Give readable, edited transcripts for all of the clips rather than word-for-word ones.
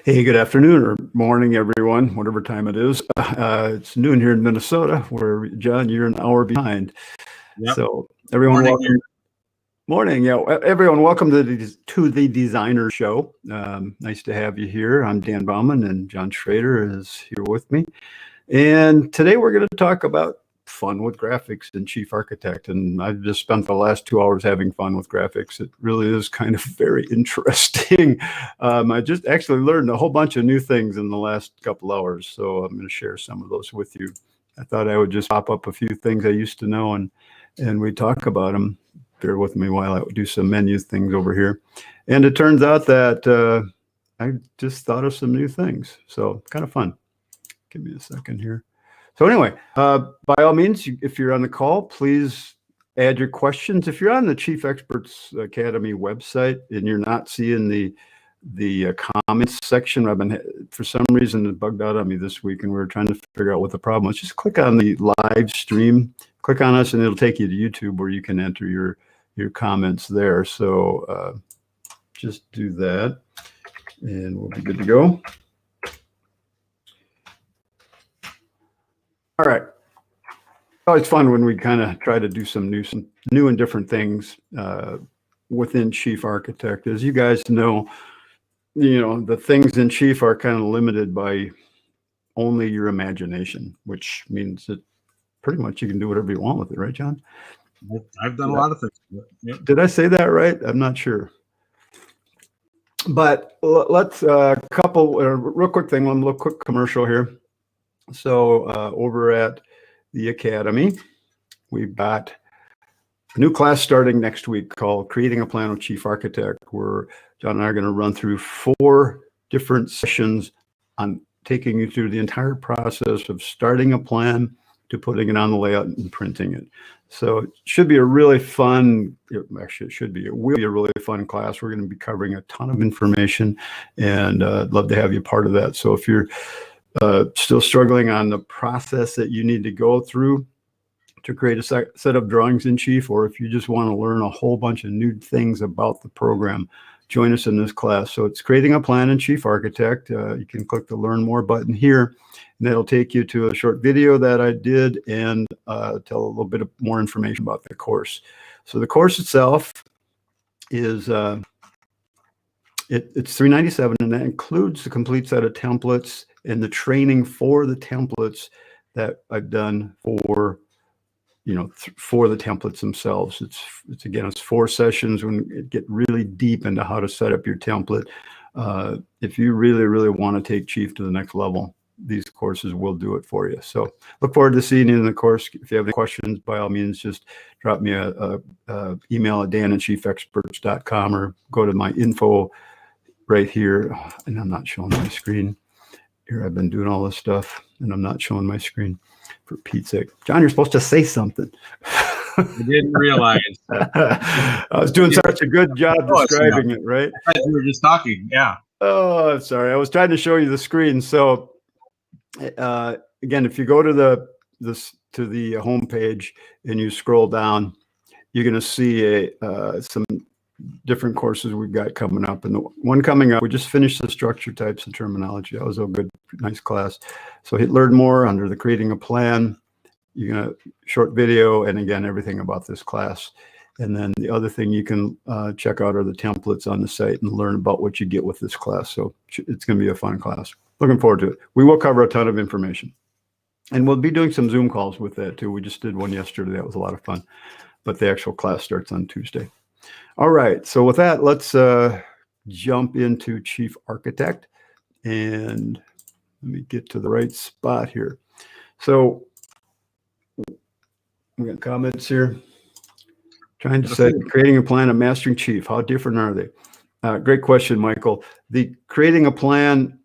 Hey, good afternoon or morning, everyone, whatever time it is. It's noon here in Minnesota, where, John, you're an hour behind. Yep. So everyone, Morning, welcome. Morning, yeah. Everyone, welcome to the Designer Show. Nice to have you here. I'm Dan Baumann, and John Schrader is here with me. And today we're going to talk about fun with graphics in Chief Architect. And I've just spent the last 2 hours having fun with graphics. It really is kind of very interesting. I just actually learned a whole bunch of new things in the last couple hours. So I'm going to share some of those with you. I thought I would just pop up a few things I used to know and we talk about them. Bear with me while I do some menu things over here. And it turns out that I just thought of some new things. So kind of fun. Give me a second here. So anyway, by all means, if you're on the call, please add your questions. If you're on the Chief Experts Academy website and you're not seeing the comments section, for some reason it bugged out on me this week, and we were trying to figure out what the problem was. Just click on the live stream, click on us, and it'll take you to YouTube where you can enter your comments there. So just do that, and we'll be good to go. All right. Always fun when we kind of try to do some new and different things within Chief Architect. As you guys know, the things in Chief are kind of limited by only your imagination, which means that pretty much you can do whatever you want with it, right, John? I've done a lot of things. Yep. Did I say that right? I'm not sure. But let's real quick thing, one little quick commercial here. So over at the Academy, we've got a new class starting next week called Creating a Plan with Chief Architect, where John and I are going to run through 4 different sessions on taking you through the entire process of starting a plan to putting it on the layout and printing it. So it should be a really fun, actually it will be a really fun class. We're going to be covering a ton of information, and I'd love to have you part of that. So if you're still struggling on the process that you need to go through to create a set of drawings in Chief, or if you just want to learn a whole bunch of new things about the program, join us in this class. So it's Creating a Plan in Chief Architect. You can click the Learn More button here, and that'll take you to a short video that I did and tell a little bit more information about the course. So the course itself is it's $397, and that includes the complete set of templates and the training for the templates that I've done for the templates themselves. It's 4 sessions when it get really deep into how to set up your template. If you really want to take Chief to the next level, these courses will do it for you. So look forward to seeing you in the course. If you have any questions, by all means, just drop me a email at dan@chiefexperts.com or go to my info right here. And I'm not showing my screen. Here I've been doing all this stuff, and I'm not showing my screen. For Pete's sake. John, you're supposed to say something. I didn't realize. I was doing such a good job describing it, right? I thought you were just talking, yeah. Oh, sorry. I was trying to show you the screen. So again, if you go to the home page and you scroll down, you're going to see some different courses we've got coming up. And the one coming up, we just finished the structure types and terminology. That was a good, nice class. So hit Learn More under the Creating a Plan. You're going to short video, and again, everything about this class. And then the other thing you can check out are the templates on the site and learn about what you get with this class. So it's going to be a fun class. Looking forward to it. We will cover a ton of information. And we'll be doing some Zoom calls with that too. We just did one yesterday. That was a lot of fun. But the actual class starts on Tuesday. All right, so with that, let's jump into Chief Architect, and let me get to the right spot here. So we got comments here. Trying to say, creating a plan and mastering Chief, how different are they? Great question, Michael. The creating a plan,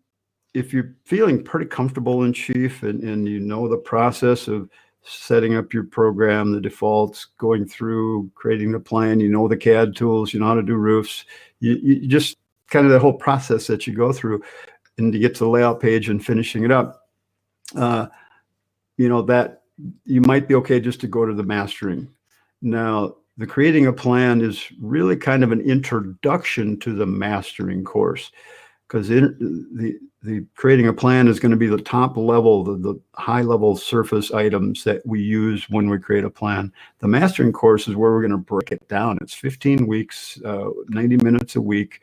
if you're feeling pretty comfortable in Chief and you know the process of setting up your program, the defaults, going through, creating the plan, you know the CAD tools, you know how to do roofs, you just kind of the whole process that you go through, and to get to the layout page and finishing it up, that you might be okay just to go to the mastering. Now, the creating a plan is really kind of an introduction to the mastering course. because the creating a plan is going to be the top level, the high level surface items that we use when we create a plan. The mastering course is where we're going to break it down. It's 15 weeks, 90 minutes a week,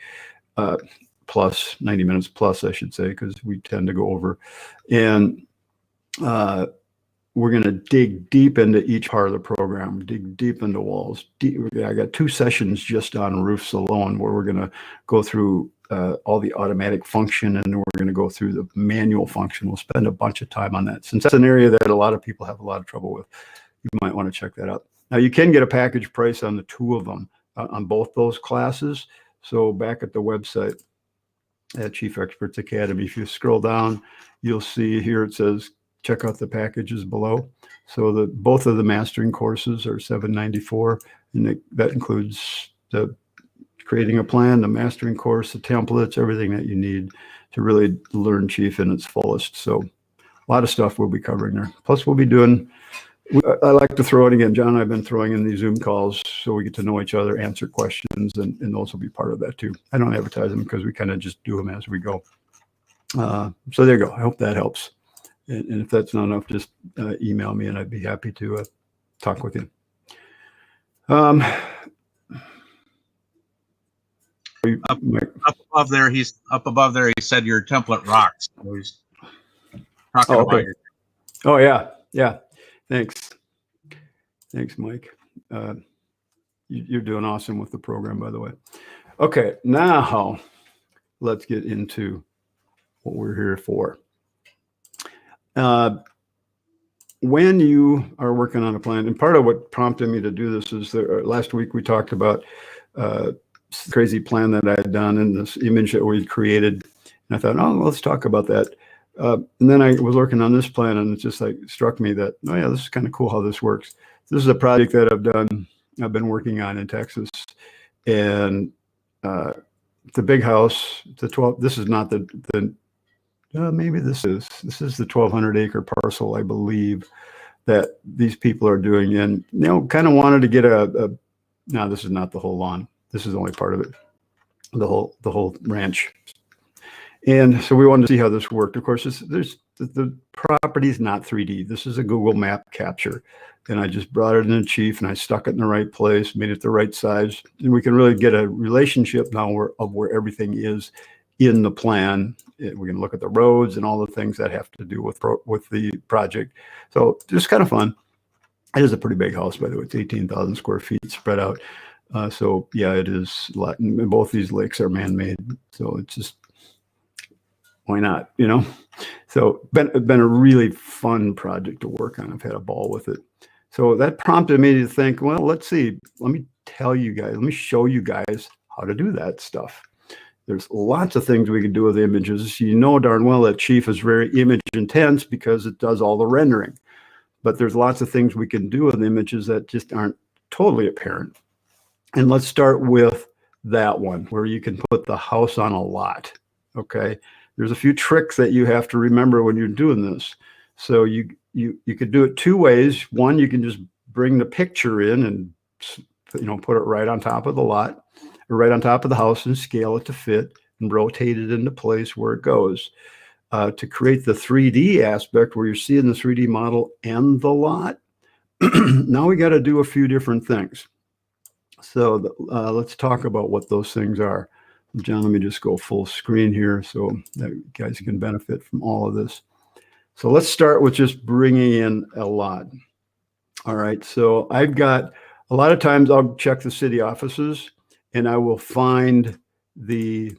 plus 90 minutes plus, I should say, because we tend to go over. And we're going to dig deep into each part of the program, dig deep into walls. I got 2 sessions just on roofs alone where we're going to go through all the automatic function, and we're going to go through the manual function. We'll spend a bunch of time on that. Since that's an area that a lot of people have a lot of trouble with, you might want to check that out. Now, you can get a package price on the 2 of them, on both those classes. So back at the website at Chief Experts Academy, if you scroll down, you'll see here it says, check out the packages below. So both of the mastering courses are $794, and that includes the creating a plan, the mastering course, the templates, everything that you need to really learn Chief in its fullest. So a lot of stuff we'll be covering there. Plus we'll be doing, I like to throw it again, John and I have been throwing in these Zoom calls so we get to know each other, answer questions, and those will be part of that too. I don't advertise them because we kind of just do them as we go. So there you go. I hope that helps. And if that's not enough, just email me and I'd be happy to talk with you. Up above there, he's up above there. He said your template rocks. So he's talking about your. Oh yeah, yeah. Thanks, Mike. You're doing awesome with the program, by the way. Okay, now let's get into what we're here for. When you are working on a plan, and part of what prompted me to do this is that last week we talked about crazy plan that I had done and this image that we created. And I thought, oh, well, let's talk about that. And then I was working on this plan, and it just like struck me that, oh yeah, this is kind of cool how this works. This is a project that I've been working on in Texas, and the big house, the 12. This is not maybe this is the 1,200 acre parcel, I believe, that these people are doing, and kind of wanted to get no, this is not the whole lawn. This is only part of it, the whole ranch. And so we wanted to see how this worked. Of course, the property is not 3D. This is a Google map capture. And I just brought it in Chief, and I stuck it in the right place, made it the right size. And we can really get a relationship now of where everything is in the plan. We can look at the roads and all the things that have to do with the project. So just kind of fun. It is a pretty big house, by the way. It's 18,000 square feet spread out. So yeah, it is a lot. And both these lakes are man-made. So it's just, why not, So been a really fun project to work on. I've had a ball with it. So that prompted me to think, well, let's see. Let me tell you guys, let me show you guys how to do that stuff. There's lots of things we can do with images. You know darn well that Chief is very image intense because it does all the rendering. But there's lots of things we can do with images that just aren't totally apparent. And let's start with that one where you can put the house on a lot. Okay. There's a few tricks that you have to remember when you're doing this. So you could do it 2 ways. One, you can just bring the picture in and put it right on top of the lot, or right on top of the house, and scale it to fit and rotate it into place where it goes. To create the 3D aspect where you're seeing the 3D model and the lot, now we got to do a few different things. So let's talk about what those things are. John, let me just go full screen here so that you guys can benefit from all of this. So let's start with just bringing in a lot. All right, so I've got, a lot of times I'll check the city offices and I will find the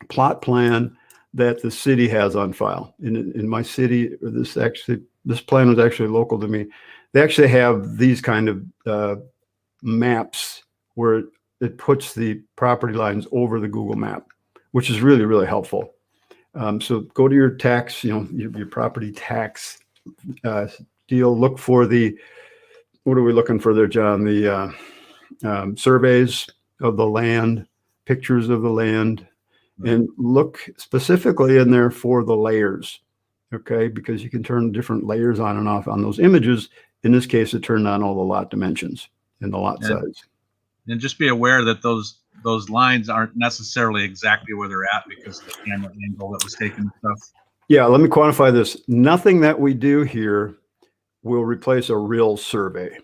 plot plan that the city has on file. In my city, this plan was actually local to me. They actually have these kind of maps where it puts the property lines over the Google map, which is really, really helpful. So go to your tax, your property tax deal. Look for what are we looking for there, John? The surveys of the land, pictures of the land, and look specifically in there for the layers, okay? Because you can turn different layers on and off on those images. In this case, it turned on all the lot dimensions and the lot size. And just be aware that those those lines aren't necessarily exactly where they're at because of the camera angle that was taken and stuff. Yeah, let me quantify this. Nothing that we do here will replace a real survey.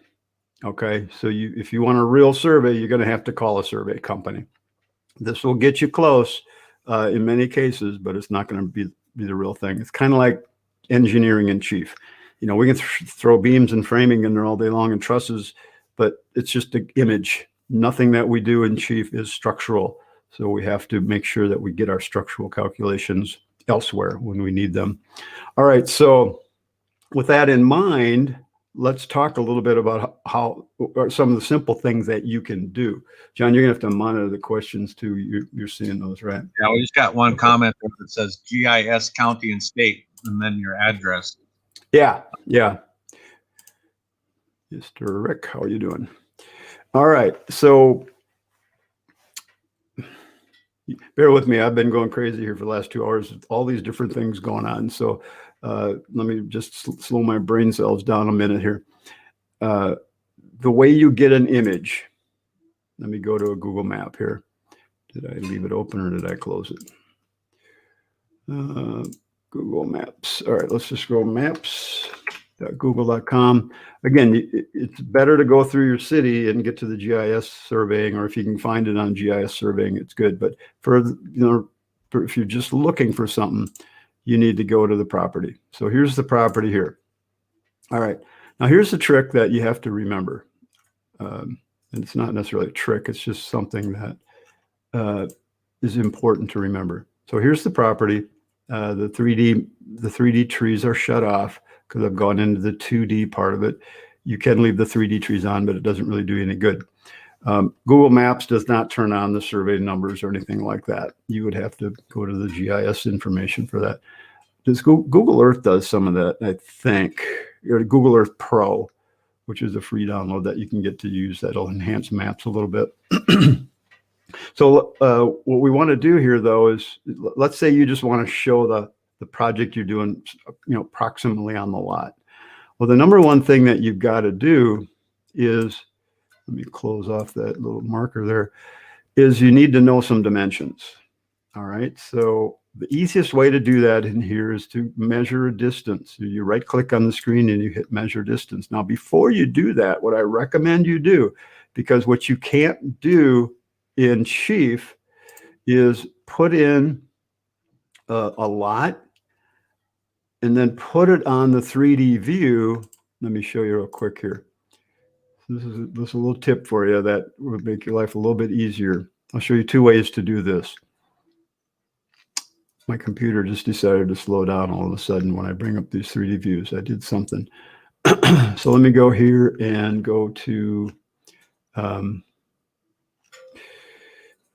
Okay, so if you want a real survey, you're going to have to call a survey company. This will get you close in many cases, but it's not going to be the real thing. It's kind of like engineering in chief. You know, we can throw beams and framing in there all day long and trusses, but it's just an image. Nothing that we do in chief is structural. So we have to make sure that we get our structural calculations elsewhere when we need them. All right, so with that in mind, let's talk a little bit about how some of the simple things that you can do. John, you're gonna have to monitor the questions too. You're seeing those, right? Yeah, we just got one comment that says GIS county and state, and then your address. Yeah, yeah. Mr. Rick, how are you doing? All right, so bear with me. I've been going crazy here for the last 2 hours with all these different things going on. So let me just slow my brain cells down a minute here. The way you get an image, let me go to a Google map here. Did I leave it open or did I close it? Google Maps. All right, let's just go maps.google.com. Again, it's better to go through your city and get to the GIS surveying, or if you can find it on GIS surveying, it's good. But if you're just looking for something, you need to go to the property. So here's the property here. All right, now here's the trick that you have to remember. And it's not necessarily a trick, it's just something that is important to remember. So here's the property. The 3D trees are shut off because I've gone into the 2D part of it. You can leave the 3D trees on, but it doesn't really do you any good. Google Maps does not turn on the survey numbers or anything like that. You would have to go to the GIS information for that. Google Earth does some of that, I think. Google Earth Pro, which is a free download that you can get to use that'll enhance maps a little bit. So what we want to do here, though, is let's say you just want to show the project you're doing, proximately on the lot. Well, the number one thing that you've got to do is, let me close off that little marker there, is you need to know some dimensions. All right, so the easiest way to do that in here is to measure a distance. You right click on the screen and you hit measure distance. Now, before you do that, what I recommend you do, because what you can't do in Chief is put in a lot and then put it on the 3D view. Let me show you real quick here. This is a little tip for you that will make your life a little bit easier. I'll show you 2 ways to do this. My computer just decided to slow down all of a sudden when I bring up these 3D views. I did something. So let me go here and go to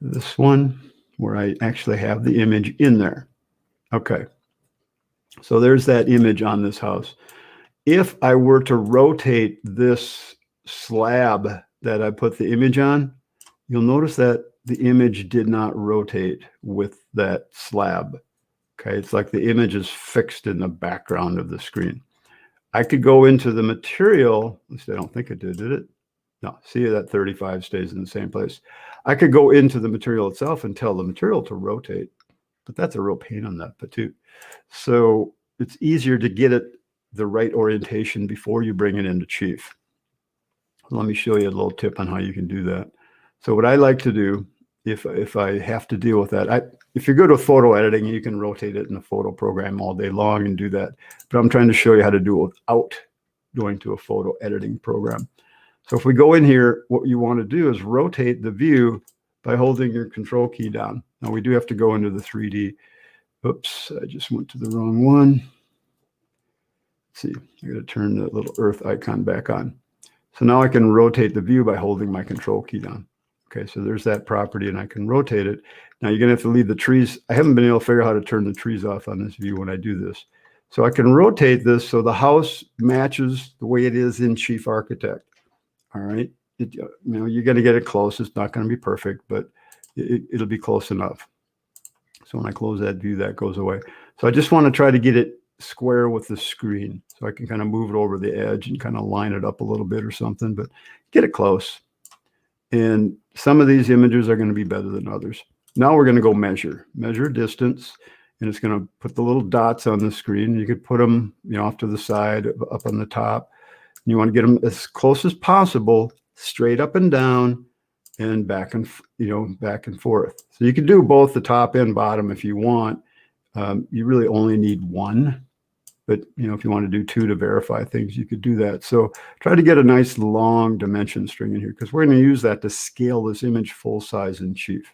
this one where I actually have the image in there. Okay. So there's that image on this house. If I were to rotate this slab that I put the image on, you'll notice that the image did not rotate with that slab. Okay, it's like the image is fixed in the background of the screen. I could go into the material, at least I don't think it did it? No, see that 35 stays in the same place. I could go into the material itself and tell the material to rotate, but that's a real pain on that patoot. So it's easier to get it the right orientation before you bring it into Chief. Let me show you a little tip on how you can do that. So what I like to do, if I have to deal with that, if you're good with photo editing, you can rotate it in the photo program all day long and do that. But I'm trying to show you how to do it without going to a photo editing program. So if we go in here, what you want to do is rotate the view by holding your control key down. Now we do have to go into the 3D. Oops, I just went to the wrong one. Let's see, I got to turn the little earth icon back on. So now I can rotate the view by holding my control key down. Okay, so there's that property and I can rotate it. Now you're gonna have to leave the trees. I haven't been able to figure out how to turn the trees off on this view when I do this. So I can rotate this so the house matches the way it is in Chief Architect. All right, you're gonna get it close. It's not gonna be perfect, but it'll be close enough. So when I close that view, that goes away. So I just wanna try to get it square with the screen. So I can kind of move it over the edge and kind of line it up a little bit or something, but get it close. And some of these images are going to be better than others. Now we're going to go measure distance, and it's going to put the little dots on the screen. You could put them, off to the side, up on the top. You want to get them as close as possible, straight up and down, and back and forth. So you can do both the top and bottom if you want. You really only need one, but if you want to do two to verify things, you could do that. So try to get a nice long dimension string in here, because we're going to use that to scale this image full size in Chief.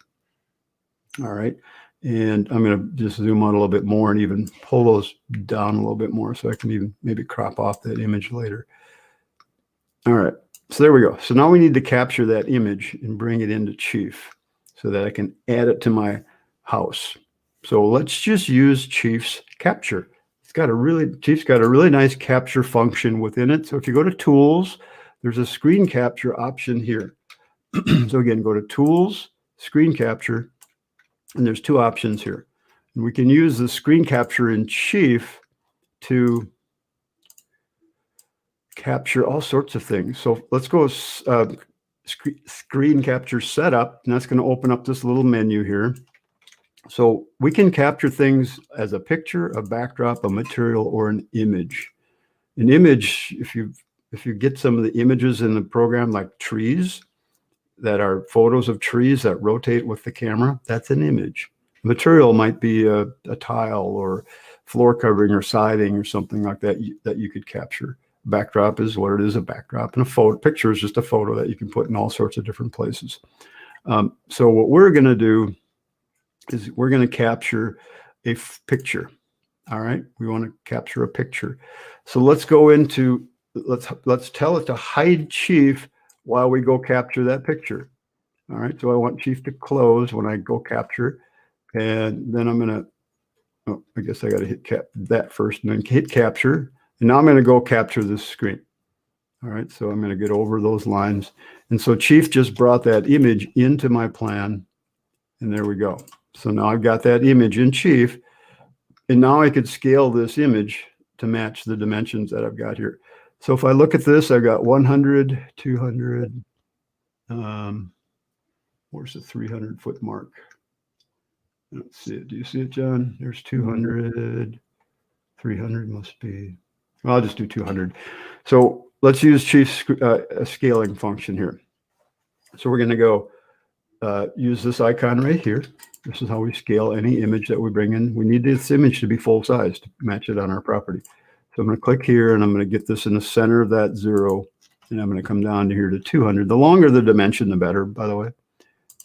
All right. And I'm going to just zoom out a little bit more and even pull those down a little bit more so I can even maybe crop off that image later. All right. So there we go. So now we need to capture that image and bring it into Chief so that I can add it to my house. So let's just use Chief's capture. Chief's got a really nice capture function within it. So if you go to Tools, there's a screen capture option here. So again, go to Tools, Screen Capture, and there's two options here. And we can use the screen capture in Chief to capture all sorts of things. So let's go screen capture setup, and that's going to open up this little menu here. So we can capture things as a picture, a backdrop, a material, or an image. An image, if you get some of the images in the program, like trees that are photos of trees that rotate with the camera, that's an image. Material might be a tile or floor covering or siding or something like that that you could capture. Backdrop is what it is, a backdrop, and a photo picture is just a photo that you can put in all sorts of different places. So what we're going to do is we're going to capture a picture. All right, we want to capture a picture. So let's go into let's tell it to hide Chief while we go capture that picture. All right, so I want Chief to close when I go capture, and then I'm going to, I guess I got to hit that first, and then hit capture. And now I'm going to go capture this screen. All right, so I'm going to get over those lines. And so Chief just brought that image into my plan, and there we go. So now I've got that image in Chief, and now I could scale this image to match the dimensions that I've got here. So if I look at this, I've got 100, 200, where's the 300-foot mark? I don't see it. Do you see it, John? There's 200, 300 must be. Well, I'll just do 200. So let's use Chief's scaling function here. So we're going to go use this icon right here. This is how we scale any image that we bring in. We need this image to be full size to match it on our property. So I'm going to click here, and I'm going to get this in the center of that 0, and I'm going to come down to here to 200. The longer the dimension, the better, by the way.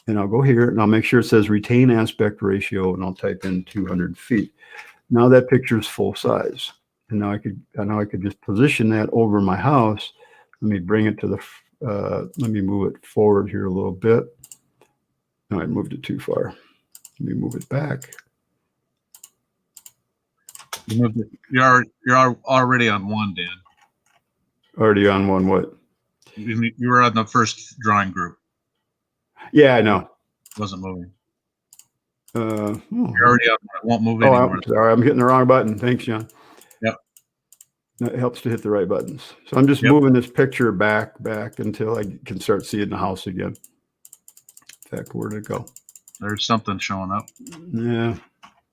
And I'll go here, and I'll make sure it says retain aspect ratio, and I'll type in 200 feet. Now that picture is full size. And now I could just position that over my house. Let me bring it to the, let me move it forward here a little bit. No, I moved it too far. Let me move it back. You're already on one, Dan. Already on one what? You were on the first drawing group. Yeah, I know. Wasn't moving. Oh. You're already up. It won't move anymore. I'm sorry. I'm hitting the wrong button. Thanks, John. Yep. It helps to hit the right buttons. So I'm just moving this picture back until I can start seeing the house again. In fact, where did it go? There's something showing up. Yeah.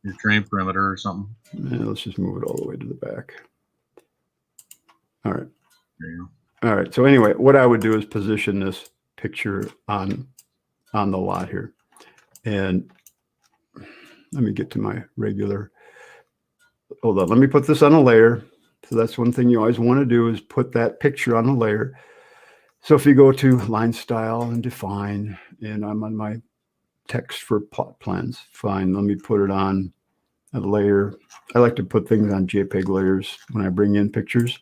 Your train perimeter or something. Yeah, let's just move it all the way to the back. All right. There you go. All right. So anyway, what I would do is position this picture on the lot here. And let me get to my regular. Hold on. Let me put this on a layer. So that's one thing you always want to do is put that picture on a layer. So if you go to line style and define, and I'm on my text for plot plans, fine. Let me put it on a layer. I like to put things on JPEG layers when I bring in pictures.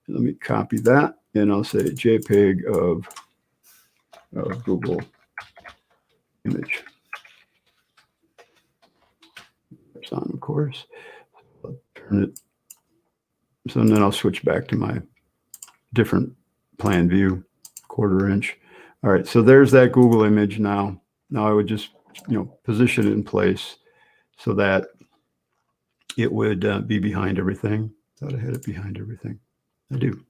Let me copy that, and I'll say JPEG of Google image. It's on, of course. I'll turn it. So then I'll switch back to my different plan view, 1/4 inch. All right, so there's that Google image now. Now I would just, position it in place so that it would be behind everything. Thought I had it behind everything. I do.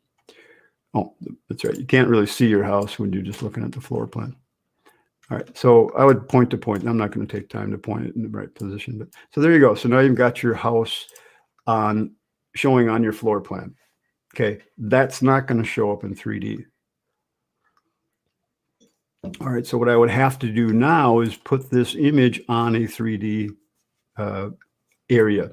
Oh, that's right. You can't really see your house when you're just looking at the floor plan. All right, so I would point to point. I'm not going to take time to point it in the right position, but so there you go. So now you've got your house showing on your floor plan. Okay, that's not going to show up in 3D. All right, so what I would have to do now is put this image on a 3D area.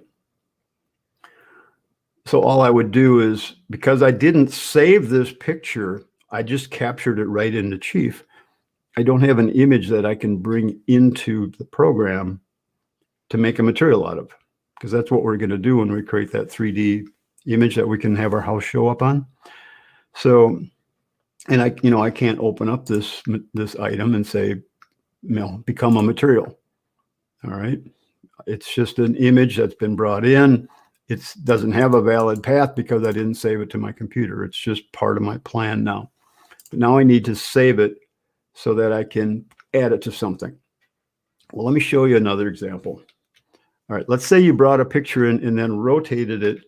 So all I would do is, because I didn't save this picture, I just captured it right into Chief. I don't have an image that I can bring into the program to make a material out of, because that's what we're going to do when we create that 3D image that we can have our house show up on. So, and I can't open up this item and say, become a material. All right. It's just an image that's been brought in. It doesn't have a valid path because I didn't save it to my computer. It's just part of my plan now. But now I need to save it so that I can add it to something. Well, let me show you another example. All right, let's say you brought a picture in and then rotated it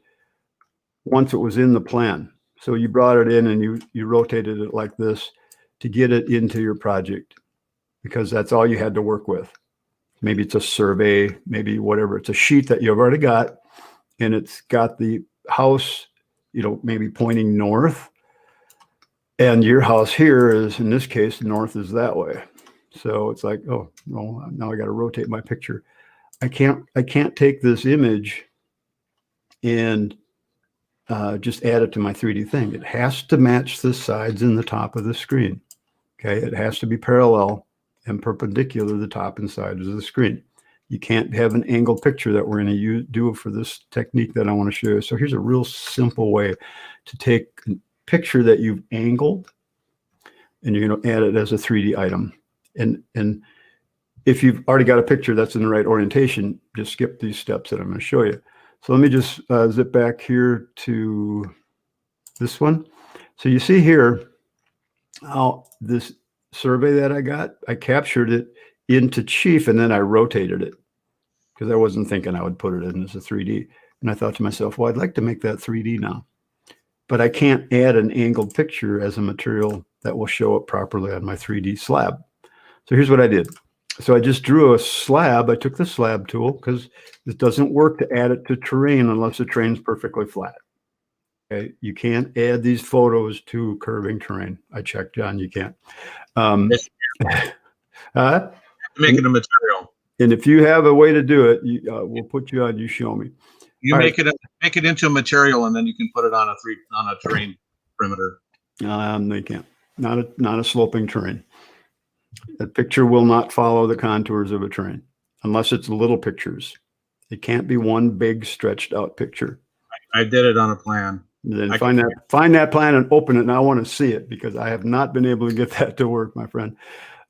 once it was in the plan. So you brought it in and you rotated it like this to get it into your project, because that's all you had to work with. Maybe it's a survey, maybe whatever. It's a sheet that you've already got, and it's got the house, maybe pointing north. And your house here is, in this case, north is that way. So it's like, oh, well, now I got to rotate my picture. I can't take this image and just add it to my 3D thing. It has to match the sides and the top of the screen. Okay, it has to be parallel and perpendicular to the top and sides of the screen. You can't have an angled picture that we're going to do for this technique that I want to show you. So here's a real simple way to take a picture that you've angled, and you're going to add it as a 3D item. And if you've already got a picture that's in the right orientation, just skip these steps that I'm going to show you. So let me just zip back here to this one. So you see here how this survey that I got, I captured it into Chief, and then I rotated it because I wasn't thinking I would put it in as a 3D. And I thought to myself, well, I'd like to make that 3D now, but I can't add an angled picture as a material that will show up properly on my 3D slab. So here's what I did. So I just drew a slab. I took the slab tool because it doesn't work to add it to terrain unless the terrain's perfectly flat. Okay, you can't add these photos to curving terrain. I checked, John, you can't. Make it a material. And if you have a way to do it, we'll put you on. You show me. You make it into a material, and then you can put it on a terrain perimeter. No, you can't. Not a sloping terrain. A picture will not follow the contours of a terrain unless it's little pictures. It can't be one big stretched out picture. I did it on a plan. Then find that plan and open it, and I want to see it because I have not been able to get that to work, my friend.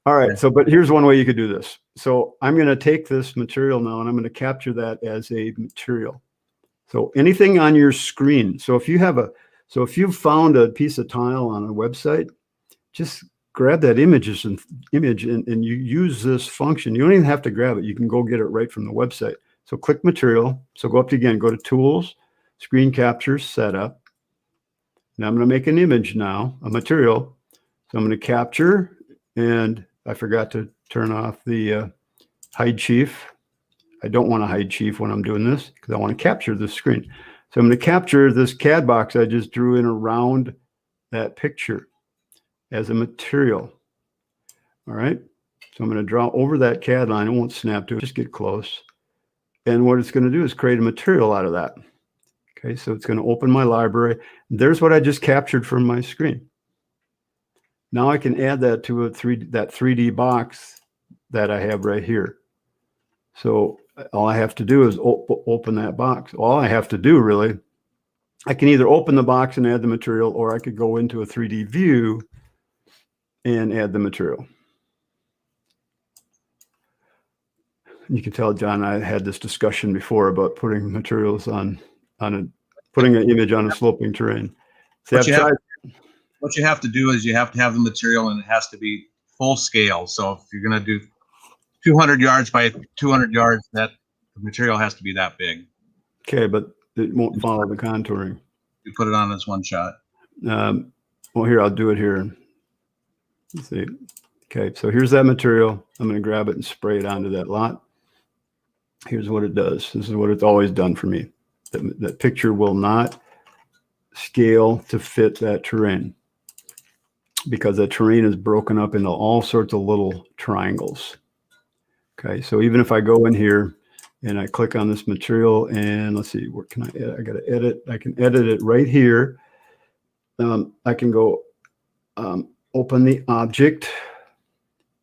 All right, so but here's one way you could do this. So I'm going to take this material now, and I'm going to capture that as a material. So anything on your screen. So if you've found a piece of tile on a website, just grab that image and you use this function. You don't even have to grab it. You can go get it right from the website. So click material. So go up to, again, go to tools, screen capture, setup. Now I'm going to make an image now, a material. So I'm going to capture, and I forgot to turn off the hide chief. I don't want to hide chief when I'm doing this because I want to capture this screen. So I'm going to capture this CAD box I just drew in around that picture as a material. All right. So I'm going to draw over that CAD line. It won't snap to it. Just get close. And what it's going to do is create a material out of that. Okay. So it's going to open my library. There's what I just captured from my screen. Now I can add that to that 3D box that I have right here. So all I have to do is open that box. All I have to do really, I can either open the box and add the material, or I could go into a 3D view and add the material. You can tell John and I had this discussion before about putting materials putting an image on a sloping terrain. See, what you have to do is you have to have the material, and it has to be full scale. So if you're going to do 200 yards by 200 yards, that the material has to be that big. Okay, but it won't follow the contouring. You put it on as one shot. Well, here, I'll do it here. Let's see. Okay, so here's that material. I'm going to grab it and spray it onto that lot. Here's what it does. This is what it's always done for me. That picture will not scale to fit that terrain because that terrain is broken up into all sorts of little triangles. Okay, so even if I go in here and I click on this material and let's see, what can I edit? I got to edit. I can edit it right here. I can go open the object.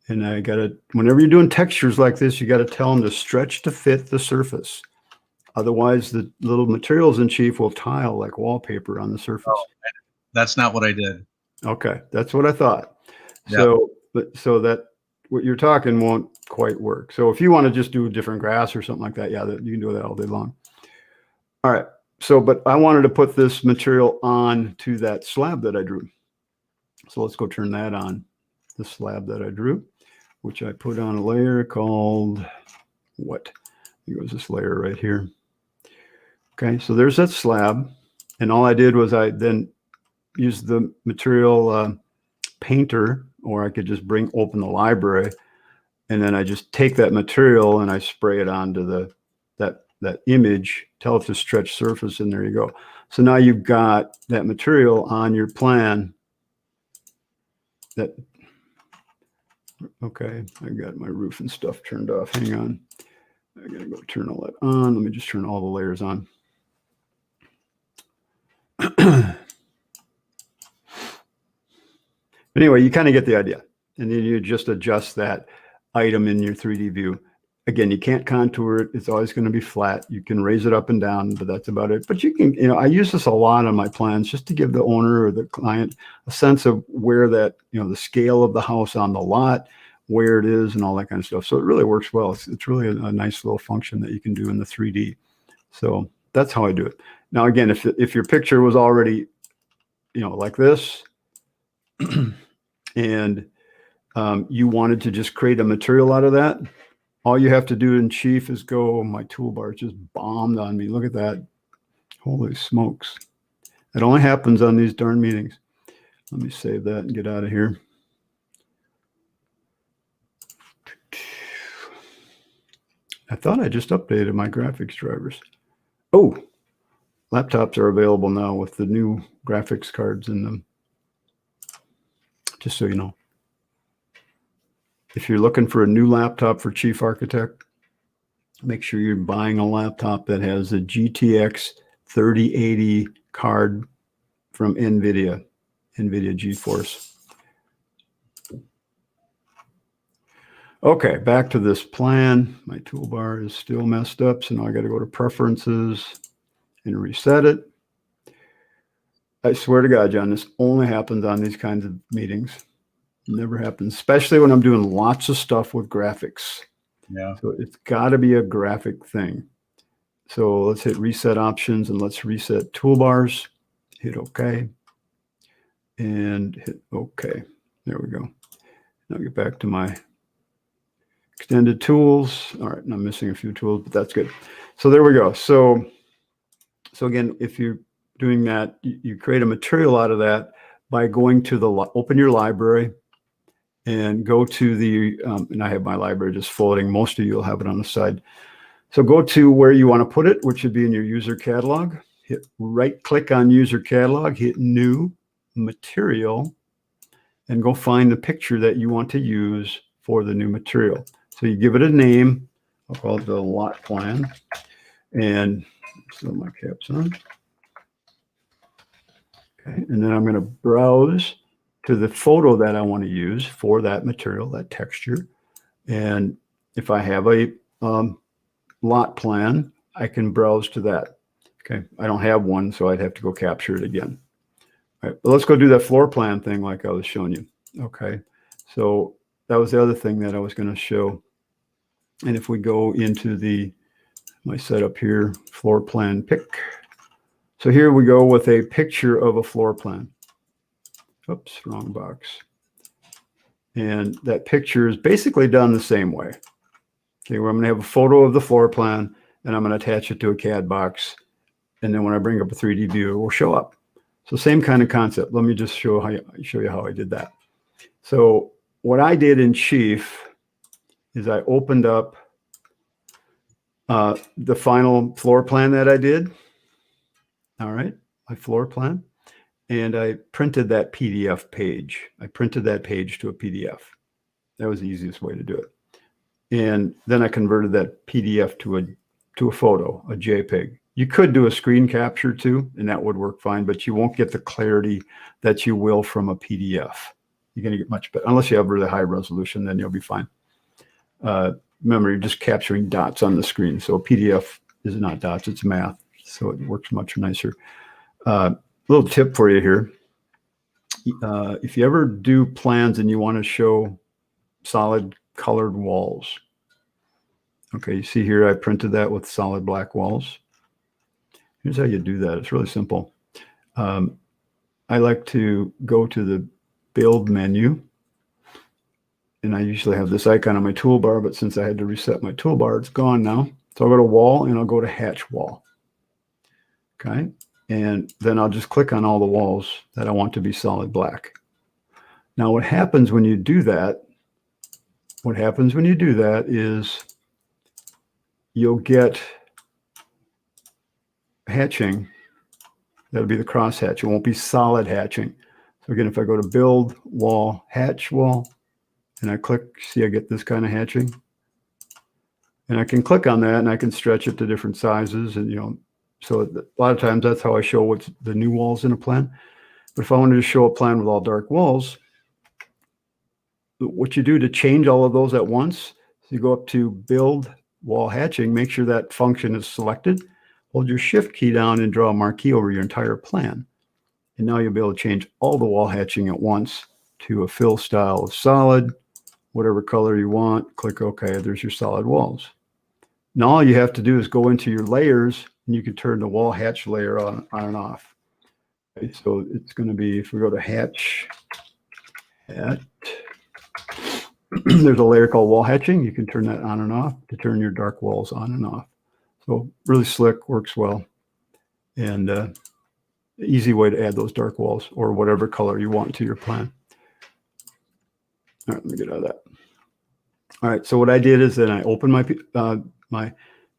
And I got to, whenever you're doing textures like this, you got to tell them to stretch to fit the surface. Otherwise, the little materials in Chief will tile like wallpaper on the surface. Oh, that's not what I did. Okay, that's what I thought. Yep. So that what you're talking won't quite work. So if you want to just do a different grass or something like that, yeah, you can do that all day long. All right. So, but I wanted to put this material on to that slab that I drew. So let's go turn that on, the slab that I drew, which I put on a layer called what? Here goes this layer right here. Okay, so there's that slab. And all I did was I then used the material painter, or I could just open the library. And then I just take that material and I spray it onto that image, tell it to stretch surface, and there you go. So now you've got that material on your plan. Okay, I got my roof and stuff turned off. Hang on. I gotta go turn all that on. Let me just turn all the layers on. Anyway, you kind of get the idea. And then you just adjust that item in your 3D view. Again, you can't contour it. It's always going to be flat. You can raise it up and down, but that's about it. But you can, I use this a lot on my plans just to give the owner or the client a sense of where that, the scale of the house on the lot, where it is and all that kind of stuff. So it really works well. It's really a nice little function that you can do in the 3D. So that's how I do it. Now, again, if your picture was already, like this, and you wanted to just create a material out of that, all you have to do in Chief is go, my toolbar just bombed on me. Look at that. Holy smokes. It only happens on these darn meetings. Let me save that and get out of here. I thought I just updated my graphics drivers. Oh, laptops are available now with the new graphics cards in them. Just so you know. If you're looking for a new laptop for Chief Architect, make sure you're buying a laptop that has a GTX 3080 card from NVIDIA GeForce. Okay, back to this plan. My toolbar is still messed up, so now I got to go to Preferences and reset it. I swear to God, John, this only happens on these kinds of meetings. Never happens, especially when I'm doing lots of stuff with graphics. Yeah. So it's got to be a graphic thing. So let's hit reset options and let's reset toolbars. Hit OK. And hit OK. There we go. Now get back to my extended tools. All right, and I'm missing a few tools, but that's good. So there we go. So again, if you're doing that, you create a material out of that by going to open your library. And go to the, and I have my library just floating. Most of you will have it on the side. So go to where you want to put it, which would be in your user catalog. Hit right click on user catalog, hit new material, and go find the picture that you want to use for the new material. So you give it a name. I'll call it the lot plan. And still my caps on. Okay, and then I'm going to browse to the photo that I want to use for that material, that texture. And if I have a lot plan, I can browse to that. Okay, I don't have one, so I'd have to go capture it again. All right, but let's go do that floor plan thing like I was showing you. Okay, so that was the other thing that I was going to show. And if we go into my setup here, floor plan pick. So here we go with a picture of a floor plan. Oops, wrong box. And that picture is basically done the same way. Okay, where I'm going to have a photo of the floor plan, and I'm going to attach it to a CAD box. And then when I bring up a 3D view, it will show up. So same kind of concept. Let me just show you how I did that. So what I did in Chief is I opened up the final floor plan that I did. All right, my floor plan. And I printed that PDF page. I printed that page to a PDF. That was the easiest way to do it. And then I converted that PDF to a photo, a JPEG. You could do a screen capture too, and that would work fine, but you won't get the clarity that you will from a PDF. You're going to get much better. Unless you have really high resolution, then you'll be fine. Remember, you're just capturing dots on the screen. So a PDF is not dots, it's math. So it works much nicer. Little tip for you here. If you ever do plans and you want to show solid colored walls. Okay, you see here I printed that with solid black walls. Here's how you do that. It's really simple. I like to go to the build menu, and I usually have this icon on my toolbar, but since I had to reset my toolbar, it's gone now. So I'll go to wall and I'll go to hatch wall. Okay, and then I'll just click on all the walls that I want to be solid black. Now what happens when you do that, is you'll get hatching. That'll be the cross hatch. It won't be solid hatching. So again, if I go to build wall, hatch wall, and I click, see I get this kind of hatching. And I can click on that and I can stretch it to different sizes. And, so a lot of times that's how I show what's the new walls in a plan. But if I wanted to show a plan with all dark walls, what you do to change all of those at once, so you go up to build wall hatching, make sure that function is selected, hold your shift key down and draw a marquee over your entire plan. And now you'll be able to change all the wall hatching at once to a fill style of solid, whatever color you want. Click OK, there's your solid walls. Now all you have to do is go into your layers and you can turn the wall hatch layer on and off. Okay, so it's going to be, if we go to hatch, there's a layer called wall hatching. You can turn that on and off to turn your dark walls on and off. So really slick, works well. And easy way to add those dark walls or whatever color you want to your plan. All right, let me get out of that. All right, so what I did is then I opened my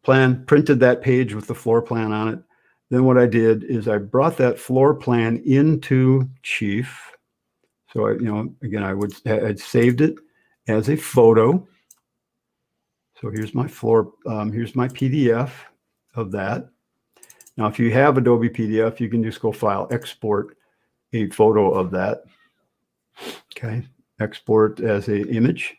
plan, printed that page with the floor plan on it. Then what I did is I brought that floor plan into Chief. So again, I'd saved it as a photo. So here's my here's my PDF of that. Now, if you have Adobe PDF, you can just go File, Export a photo of that. Okay, export as an image.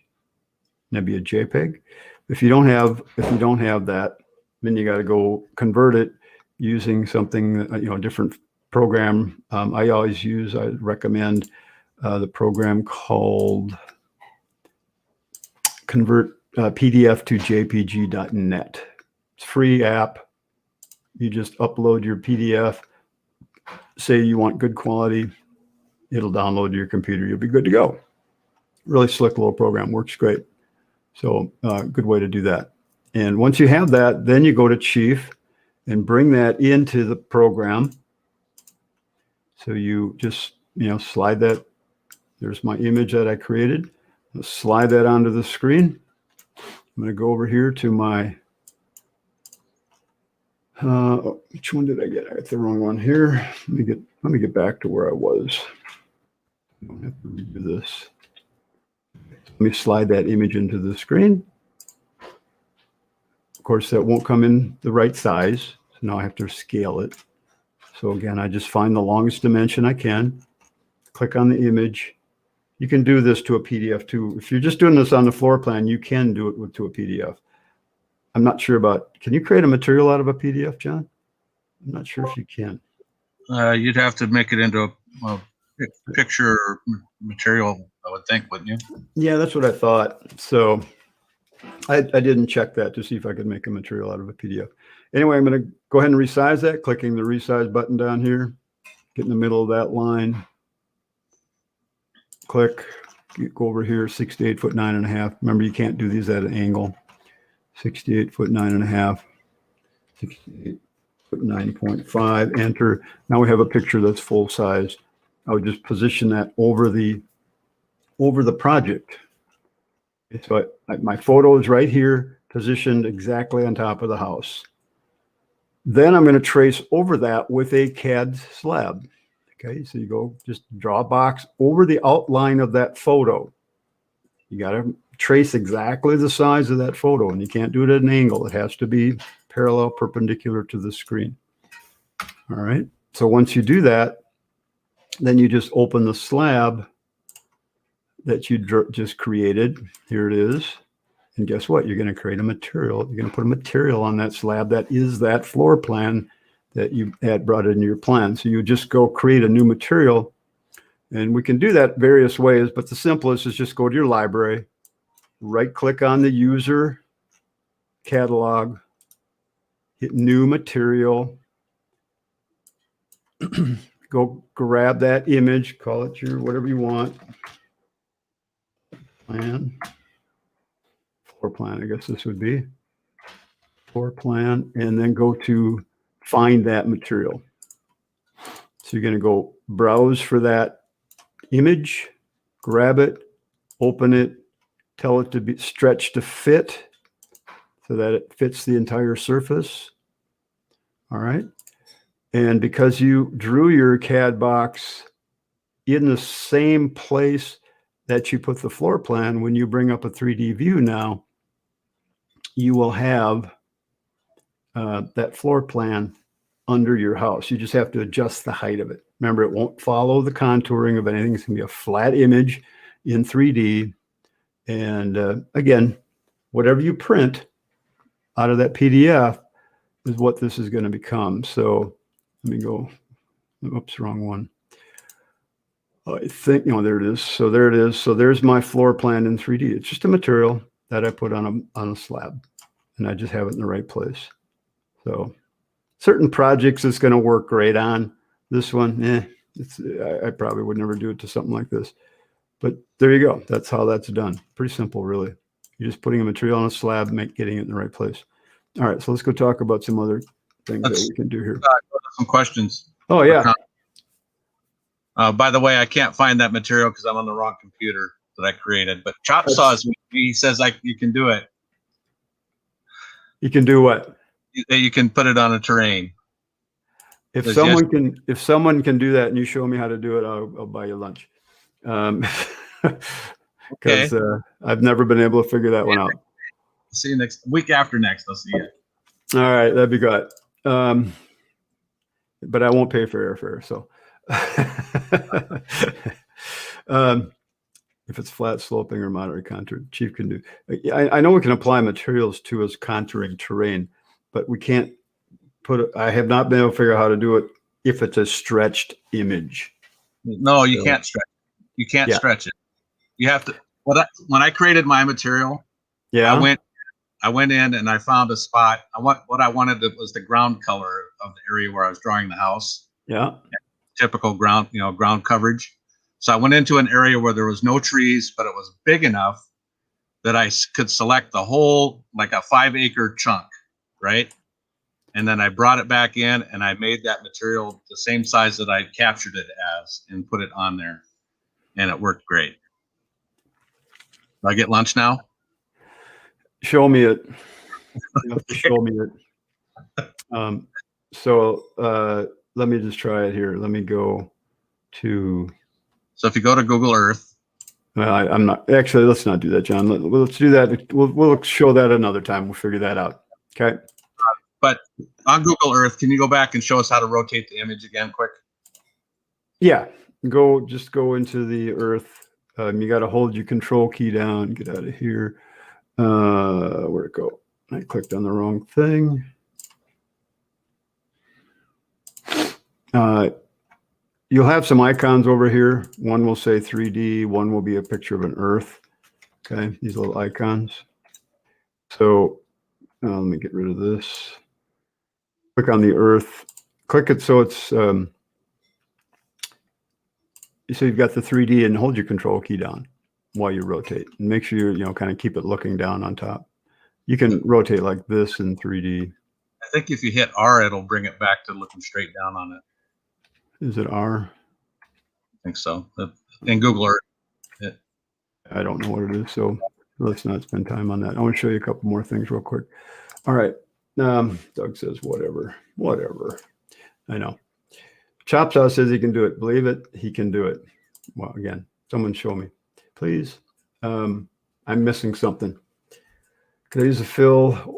That'd be a JPEG. If you don't have that, then you got to go convert it using something, a different program. I recommend the program called Convert PDF to JPG.net. It's a free app. You just upload your PDF, say you want good quality, it'll download to your computer. You'll be good to go. Really slick little program, works great. So good way to do that. And once you have that, then you go to Chief and bring that into the program. So you just, slide that. There's my image that I created. I'll slide that onto the screen. I'm going to go over here to my, which one did I get? I got the wrong one here. Let me get back to where I was. I don't have to redo this. Let me slide that image into the screen. Of course, that won't come in the right size. So now I have to scale it. So again, I just find the longest dimension I can, click on the image. You can do this to a PDF too. If you're just doing this on the floor plan, you can do it to a PDF. I'm not sure about, can you create a material out of a PDF, John? I'm not sure if you can. You'd have to make it into a picture or material, I would think, wouldn't you? Yeah, that's what I thought. So I didn't check that to see if I could make a material out of a PDF. Anyway, I'm going to go ahead and resize that, clicking the resize button down here, get in the middle of that line. Click, go over here, 68 foot 9.5. Remember, you can't do these at an angle. 68 foot 9.5, 68 foot 9.5, enter. Now we have a picture that's full size. I would just position that over the over the project. So my photo is right here, positioned exactly on top of the house. Then I'm going to trace over that with a CAD slab. Okay, so you go just draw a box over the outline of that photo. You got to trace exactly the size of that photo, and you can't do it at an angle. It has to be parallel, perpendicular to the screen. All right, so once you do that, then you just open the slab that you just created. Here it is. And guess what? You're going to create a material. You're going to put a material on that slab that is that floor plan that you had brought into your plan. So you just go create a new material. And we can do that various ways, but the simplest is just go to your library, right click on the user catalog, hit new material, go grab that image, call it your whatever you want. Plan. Floor plan, I guess this would be floor plan, and then go to find that material. So you're going to go browse for that image, grab it, open it, tell it to be stretched to fit so that it fits the entire surface. All right. And because you drew your CAD box in the same place that you put the floor plan, when you bring up a 3D view now, you will have that floor plan under your house. You just have to adjust the height of it. Remember, it won't follow the contouring of anything. It's going to be a flat image in 3D. And again, whatever you print out of that PDF is what this is going to become. So let me go, oops, wrong one. I think, there it is. So there it is. So there's my floor plan in 3D. It's just a material that I put on a slab, and I just have it in the right place. So certain projects it's going to work great on. This one, I probably would never do it to something like this. But there you go. That's how that's done. Pretty simple, really. You're just putting a material on a slab, getting it in the right place. All right, so let's go talk about some other things that we can do here. Some questions. Oh, yeah. By the way, I can't find that material because I'm on the wrong computer that I created. But Chop Saws, he says you can do it. You can do what? You can put it on a terrain. If someone can do that, and you show me how to do it, I'll buy you lunch. Because I've never been able to figure that one out. See you next week after next. I'll see you. All right, that'd be good. But I won't pay for airfare, so. If it's flat sloping or moderate contour, Chief can do. I know we can apply materials to as contouring terrain, but we can't I have not been able to figure out how to do it if it's a stretched image. No, you can't stretch. You can't stretch it. You have to. When I created my material, I went in and I found a spot. What I wanted was the ground color of the area where I was drawing the house. Yeah. Typical ground coverage. So I went into an area where there was no trees, but it was big enough that I could select the whole, like a 5-acre chunk, right? And then I brought it back in and I made that material the same size that I captured it as and put it on there. And it worked great. Do I get lunch now? Show me it. You have to show me it. So let me just try it here. Let me go to. So if you go to Google Earth. I'm not actually. Let's not do that, John. Let's do that. We'll show that another time. We'll figure that out. Okay. But on Google Earth, can you go back and show us how to rotate the image again, quick? Yeah. Just go into the Earth. You got to hold your control key down. Get out of here. Where'd it go? I clicked on the wrong thing. You'll have some icons over here. One will say 3D. One will be a picture of an Earth. Okay, these little icons. So let me get rid of this. Click on the Earth. Click it so it's so you've got the 3D, and hold your control key down while you rotate. And make sure you kind of keep it looking down on top. You can rotate like this in 3D. I think if you hit R, it'll bring it back to looking straight down on it. Is it R? I think so. In Google Earth. I don't know what it is, so let's not spend time on that. I want to show you a couple more things real quick. All right. Doug says, whatever. I know. Chop Saw says he can do it. Believe it, he can do it. Well, again, someone show me, please. I'm missing something. Could I use a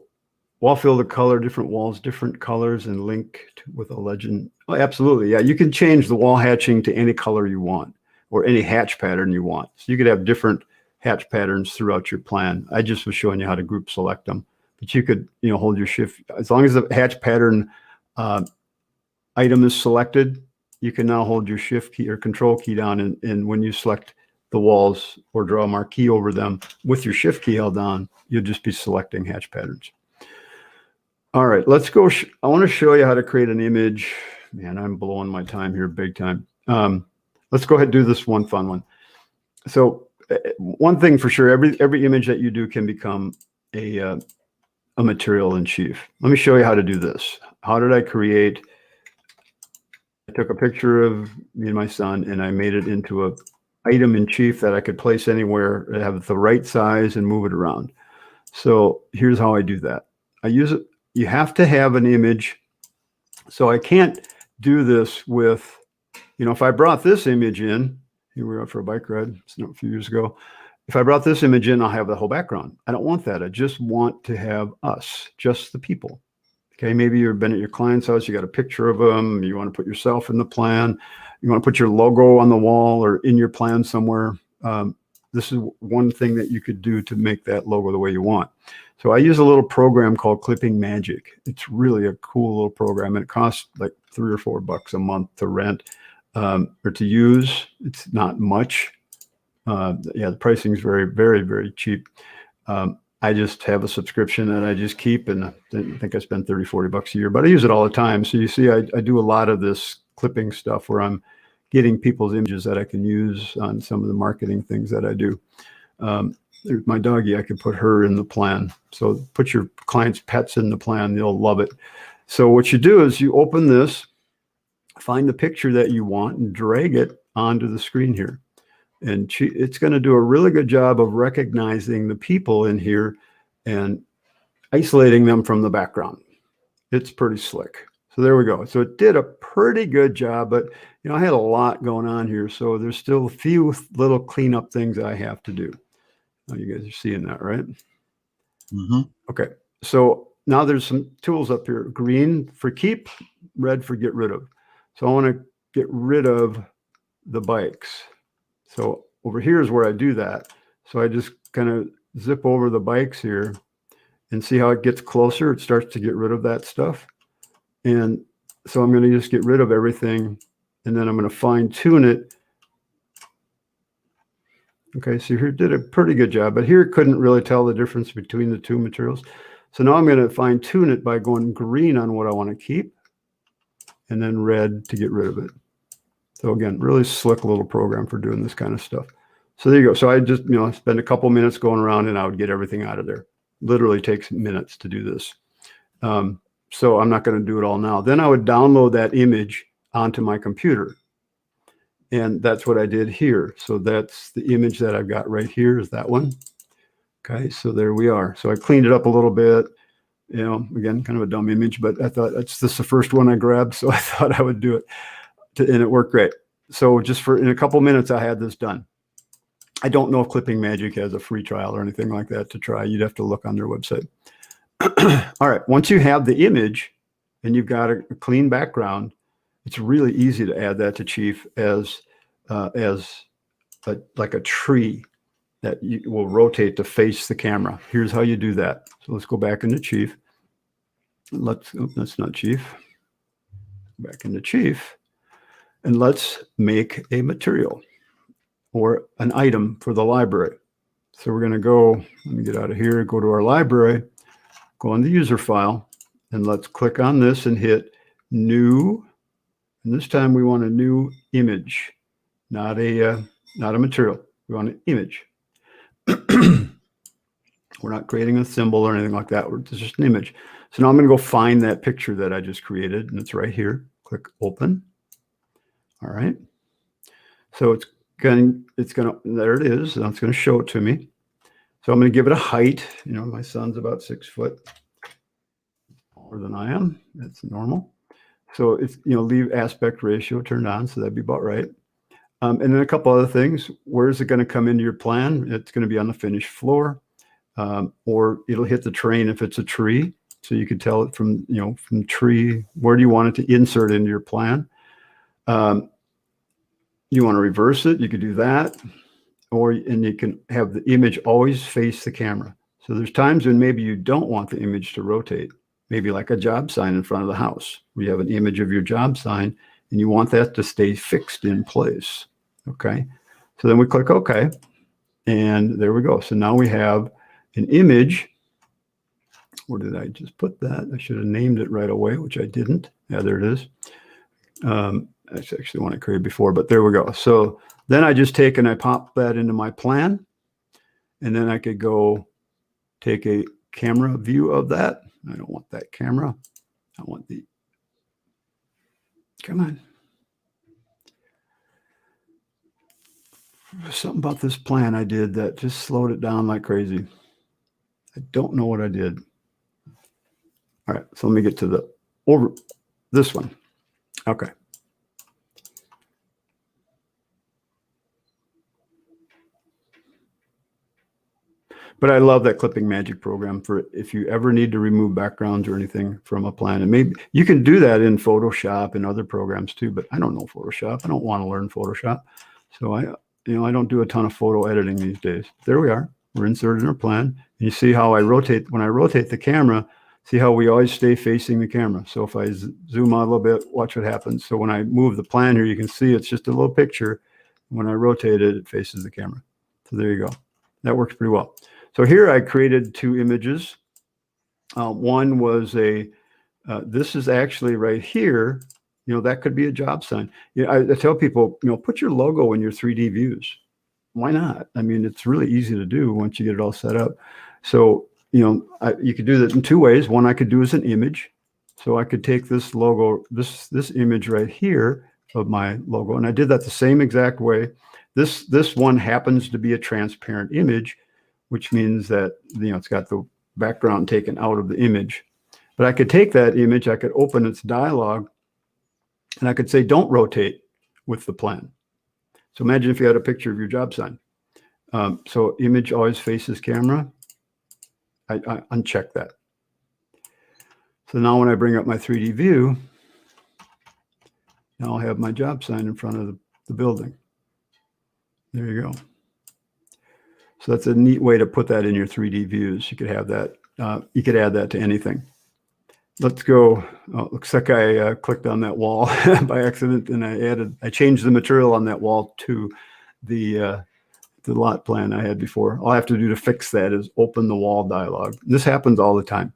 wall fill to color different walls, different colors, and link with a legend? Oh, absolutely. Yeah, you can change the wall hatching to any color you want or any hatch pattern you want. So you could have different hatch patterns throughout your plan. I just was showing you how to group select them. But you could, hold your shift. As long as the hatch pattern item is selected, you can now hold your shift key or control key down. And when you select the walls or draw a marquee over them with your shift key held down, you'll just be selecting hatch patterns. All right, let's go. I want to show you how to create an image. Man, I'm blowing my time here big time. Let's go ahead and do this one fun one. So one thing for sure, every image that you do can become a material in chief. Let me show you how to do this. How did I create? I took a picture of me and my son, and I made it into a item in chief that I could place anywhere, have the right size, and move it around. So here's how I do that. I use it. You have to have an image. So I can't do this with, if I brought this image in, here we were out for a bike ride a few years ago. If I brought this image in, I'll have the whole background. I don't want that. I just want to have us, just the people. Okay, maybe you've been at your client's house, you got a picture of them, you want to put yourself in the plan, you want to put your logo on the wall or in your plan somewhere. This is one thing that you could do to make that logo the way you want. So I use a little program called Clipping Magic. It's really a cool little program, and it costs like $3 or $4 a month to rent or to use. It's not much. The pricing is very, very, very cheap. I just have a subscription that I just keep, and I think I spend $30, $40 a year, but I use it all the time. So you see, I do a lot of this clipping stuff where I'm getting people's images that I can use on some of the marketing things that I do. There's my doggie. I could put her in the plan. So put your client's pets in the plan. They'll love it. So what you do is you open this, find the picture that you want, and drag it onto the screen here. And it's going to do a really good job of recognizing the people in here and isolating them from the background. It's pretty slick. So there we go. So it did a pretty good job, but I had a lot going on here. So there's still a few little cleanup things I have to do. Oh, you guys are seeing that, right? Mm-hmm. Okay. So now there's some tools up here. Green for keep, red for get rid of. So I want to get rid of the bikes. So over here is where I do that. So I just kind of zip over the bikes here and see how it gets closer. It starts to get rid of that stuff. And so I'm going to just get rid of everything. And then I'm going to fine tune it. Okay, so here it did a pretty good job, but here it couldn't really tell the difference between the two materials. So now I'm going to fine tune it by going green on what I want to keep and then red to get rid of it. So again, really slick little program for doing this kind of stuff. So there you go. So I just, spend a couple minutes going around and I would get everything out of there. Literally takes minutes to do this. So I'm not going to do it all now. Then I would download that image onto my computer. And that's what I did here. So that's the image that I've got right here is that one. Okay, so there we are. So I cleaned it up a little bit. Again, kind of a dumb image, but I thought this is the first one I grabbed. So I thought I would do it. And it worked great. So just in a couple minutes, I had this done. I don't know if Clipping Magic has a free trial or anything like that to try. You'd have to look on their website. All right. Once you have the image and you've got a clean background, it's really easy to add that to Chief as like a tree that you will rotate to face the camera. Here's how you do that. So let's go back into Chief. That's not Chief. Back into Chief. And let's make a material or an item for the library. So we're going to go, let me get out of here, go to our library, go on the user file, and let's click on this and hit new. And this time we want a new image, not a material. We want an image. We're not creating a symbol or anything like that. It's just an image. So now I'm going to go find that picture that I just created, and it's right here. Click open. All right. So it's there it is. Now it's going to show it to me. So I'm going to give it a height. My son's about 6 foot more than I am. That's normal. So it's, leave aspect ratio turned on. So that'd be about right. And then a couple other things. Where is it going to come into your plan? It's going to be on the finished floor, or it'll hit the terrain if it's a tree. So you could tell it from tree. Where do you want it to insert into your plan? You want to reverse it, you could do that. And you can have the image always face the camera. So there's times when maybe you don't want the image to rotate. Maybe like a job sign in front of the house. We have an image of your job sign and you want that to stay fixed in place. Okay. So then we click OK. And there we go. So now we have an image. Where did I just put that? I should have named it right away, which I didn't. Yeah, there it is. That's actually one I created before, but there we go. So then I just take and I pop that into my plan. And then I could go take a camera view of that. I don't want that camera. I want the, come on. Something about this plan I did that just slowed it down like crazy. I don't know what I did. All right, so let me get to this one. Okay. But I love that clipping magic program for if you ever need to remove backgrounds or anything from a plan. And maybe you can do that in Photoshop and other programs too, but I don't know Photoshop. I don't want to learn Photoshop. So I don't do a ton of photo editing these days. There we are. We're inserted in our plan. And you see how I rotate, when I rotate the camera, see how we always stay facing the camera. So if I zoom out a little bit, watch what happens. So when I move the plan here, you can see it's just a little picture. When I rotate it, it faces the camera. So there you go. That works pretty well. So here I created 2 images. One was this is actually right here. That could be a job sign. I tell people, put your logo in your 3D views. Why not? I mean, it's really easy to do once you get it all set up. So, you could do that in 2 ways. One I could do as an image. So I could take this logo, this image right here of my logo, and I did that the same exact way. This one happens to be a transparent image, which means that, it's got the background taken out of the image. But I could take that image, I could open its dialog, and I could say, don't rotate with the plan. So imagine if you had a picture of your job sign. So image always faces camera. I uncheck that. So now when I bring up my 3D view, now I'll have my job sign in front of the building. There you go. So that's a neat way to put that in your 3D views. You could have that. You could add that to anything. Let's go. Oh, looks like I clicked on that wall by accident, and I changed the material on that wall to the lot plan I had before. All I have to do to fix that is open the wall dialog. This happens all the time.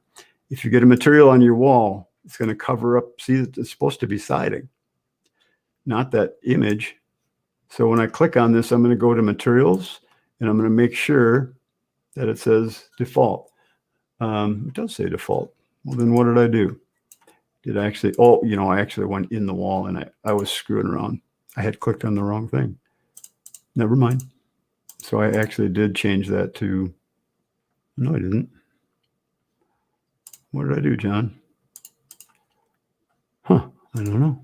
If you get a material on your wall, it's going to cover up. See, it's supposed to be siding, not that image. So when I click on this, I'm going to go to materials, and I'm going to make sure that it says default. It does say default. Well, then what did I do? Did I actually, I actually went in the wall, and I was screwing around. I had clicked on the wrong thing. Never mind. So I actually did change that to, no, I didn't. What did I do, John? Huh, I don't know.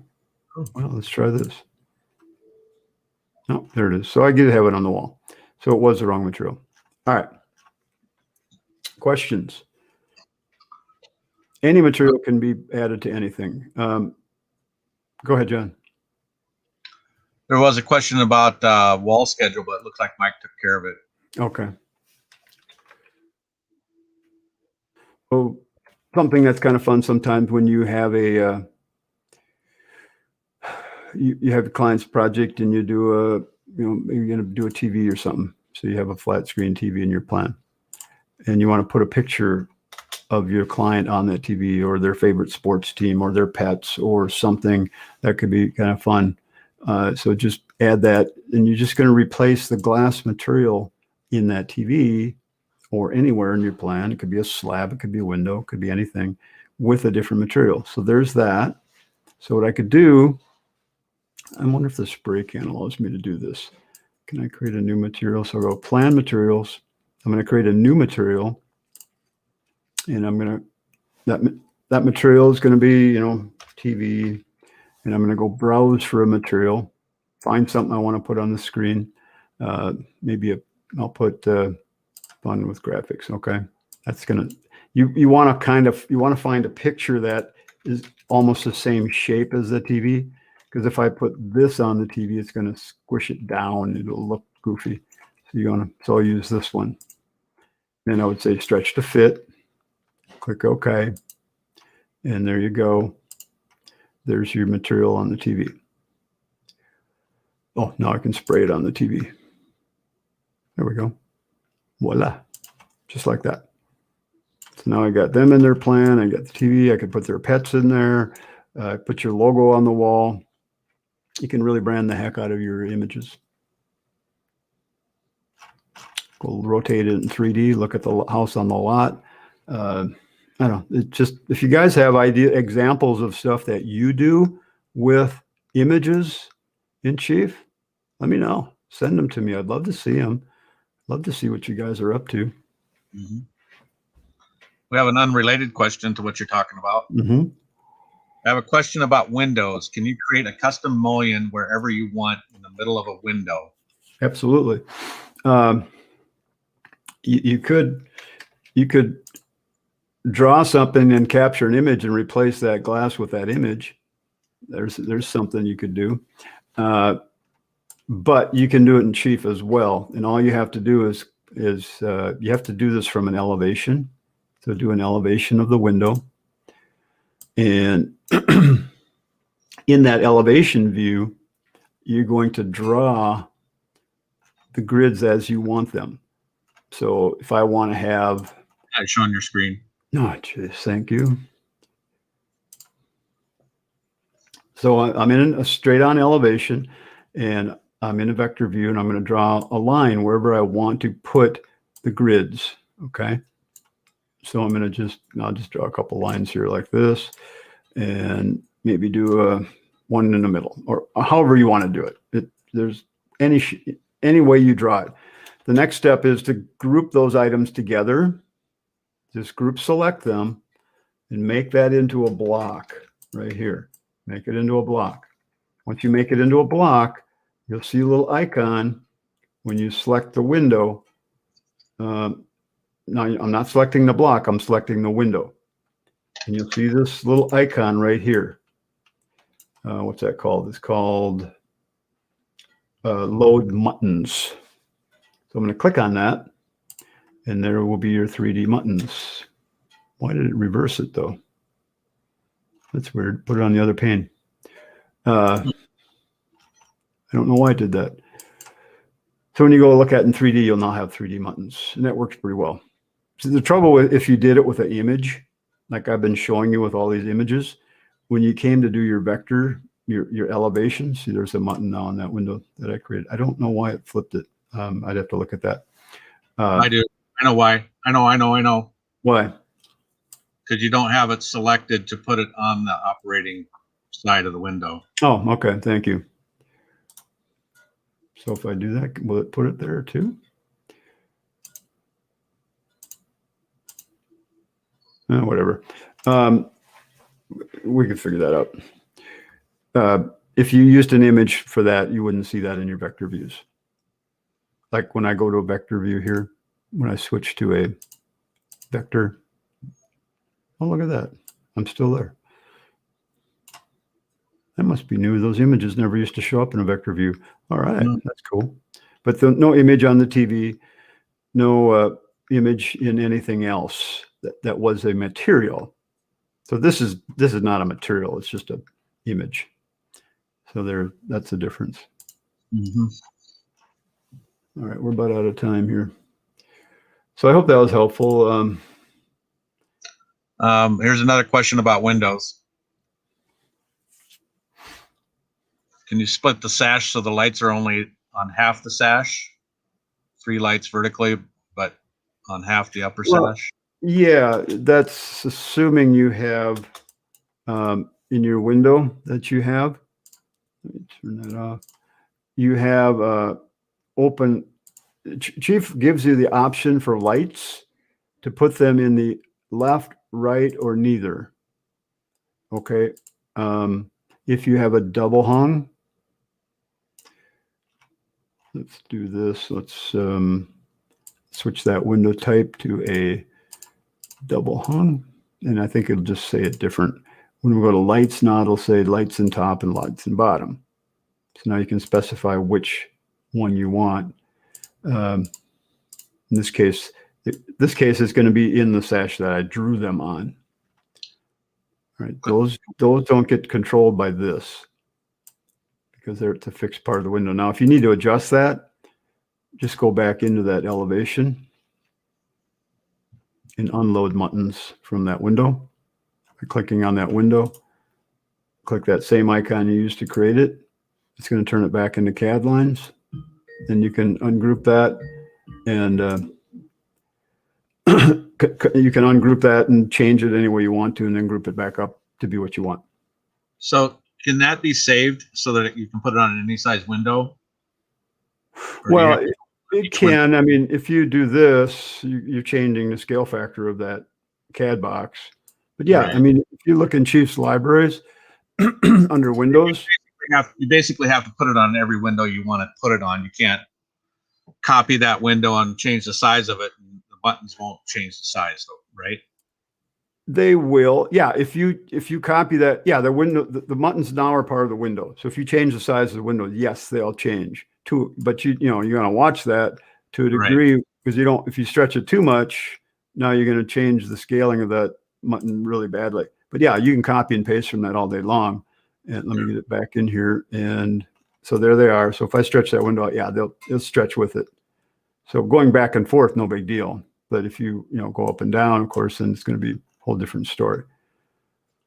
Well, let's try this. Oh, there it is. So I did have it on the wall. So it was the wrong material. All right. Questions? Any material can be added to anything. Go ahead, John. There was a question about wall schedule, but it looks like Mike took care of it. Okay. So something that's kind of fun sometimes when you have you have a client's project and you do maybe you're going to do a TV or something. So you have a flat screen TV in your plan, and you want to put a picture of your client on that TV, or their favorite sports team, or their pets, or something that could be kind of fun. So just add that, and you're just going to replace the glass material in that TV or anywhere in your plan. It could be a slab, it could be a window, it could be anything, with a different material. So there's that. So what I could do, I wonder if the spray can allows me to do this. can I create a new material? So I'll go plan materials. I'm going to create a new material, and I'm going to, that material is going to be, you know, TV, and I'm going to go browse for a material, find something I want to put on the screen. Maybe I'll put fun with graphics. Okay. That's going to, you want to find a picture that is almost the same shape as the TV. Because if I put this on the TV, it's going to squish it down. It'll look goofy. So I'll use this one. Then I would say stretch to fit. Click OK. And there you go. There's your material on the TV. Oh, now I can spray it on the TV. There we go. Voila. Just like that. So now I got them in their plan. I got the TV. I could put their pets in there. Put your logo on the wall. You can really brand the heck out of your images. Go rotate it in 3D. Look at the house on the lot. I don't know. It just, if you guys have examples of stuff that you do with images in Chief, let me know. Send them to me. I'd love to see them. Love to see what you guys are up to. Mm-hmm. We have an unrelated question to what you're talking about. Mm-hmm. I have a question about windows. Can you create a custom mullion wherever you want in the middle of a window? Absolutely. You could draw something and capture an image and replace that glass with that image. There's something you could do. But you can do it in Chief as well. And all you have to do is you have to do this from an elevation. So do an elevation of the window. And in that elevation view, you're going to draw the grids as you want them. So if I want to have... It's showing your screen. Oh, geez, thank you. So I'm in a straight on elevation, and I'm in a vector view, and I'm going to draw a line wherever I want to put the grids. Okay. So I'm going to I'll just draw a couple lines here like this, and maybe do one in the middle, or however you want to do it. There's any way you draw it. The next step is to group those items together. Just group select them and make that into a block right here. Make it into a block. Once you make it into a block, you'll see a little icon when you select the window. Now I'm not selecting the block, I'm selecting the window. And you'll see this little icon right here. What's that called? It's called load muttons. So I'm going to click on that, and there will be your 3D muttons. Why did it reverse it though? That's weird. Put it on the other pane. I don't know why I did that. So when you go look at it in 3D, you'll now have 3D muttons, and that works pretty well. So the trouble with if you did it with an image, like I've been showing you with all these images, when you came to do your vector, your elevation, see there's a mutton now in that window that I created. I don't know why it flipped it. I'd have to look at that. I do. I know why. I know. Why? Because you don't have it selected to put it on the operating side of the window. Oh, okay. Thank you. So if I do that, will it put it there too? Whatever. We could figure that out. If you used an image for that, you wouldn't see that in your vector views. Like when I go to a vector view here, when I switch to a vector, oh, look at that. I'm still there. That must be new. Those images never used to show up in a vector view. All right, that's cool. But no image on the TV, no image in anything else that was a material. So this is not a material. It's just an image. So that's the difference. Mm-hmm. All right, we're about out of time here. So I hope that was helpful. Here's another question about windows. Can you split the sash so the lights are only on half the sash? 3 lights vertically, but on half the upper sash? Yeah, that's assuming you have in your window that you have. Let me turn that off. You have open, Chief gives you the option for lights to put them in the left, right, or neither. Okay. If you have a double hung, let's do this. Let's switch that window type to a double hung. And I think it'll just say it different. When we go to lights now, it'll say lights in top and lights in bottom. So now you can specify which one you want. In this case is going to be in the sash that I drew them on. All right, those don't get controlled by this because it's a fixed part of the window. Now, if you need to adjust that, just go back into that elevation and unload muttons from that window by clicking on that window. Click that same icon you used to create it. It's going to turn it back into CAD lines. Then you can ungroup that, and you can ungroup that and change it any way you want to, and then group it back up to be what you want. So can that be saved so that you can put it on any size window? Well, it can. I mean, if you do this, you're changing the scale factor of that CAD box. But yeah, right. I mean, if you look in Chief's libraries under Windows, you basically have to put it on every window you want to put it on. You can't copy that window and change the size of it. And the buttons won't change the size, though, right? They will. Yeah, if you copy that, yeah, the window, the buttons now are part of the window. So if you change the size of the window, yes, they'll change. But you're gonna watch that to a degree, because if you stretch it too much, now you're gonna change the scaling of that button really badly. But yeah, you can copy and paste from that all day long. And let me get it back in here. And so there they are. So if I stretch that window out, yeah, they'll stretch with it. So going back and forth, no big deal. But if you go up and down, of course, then it's going to be a whole different story.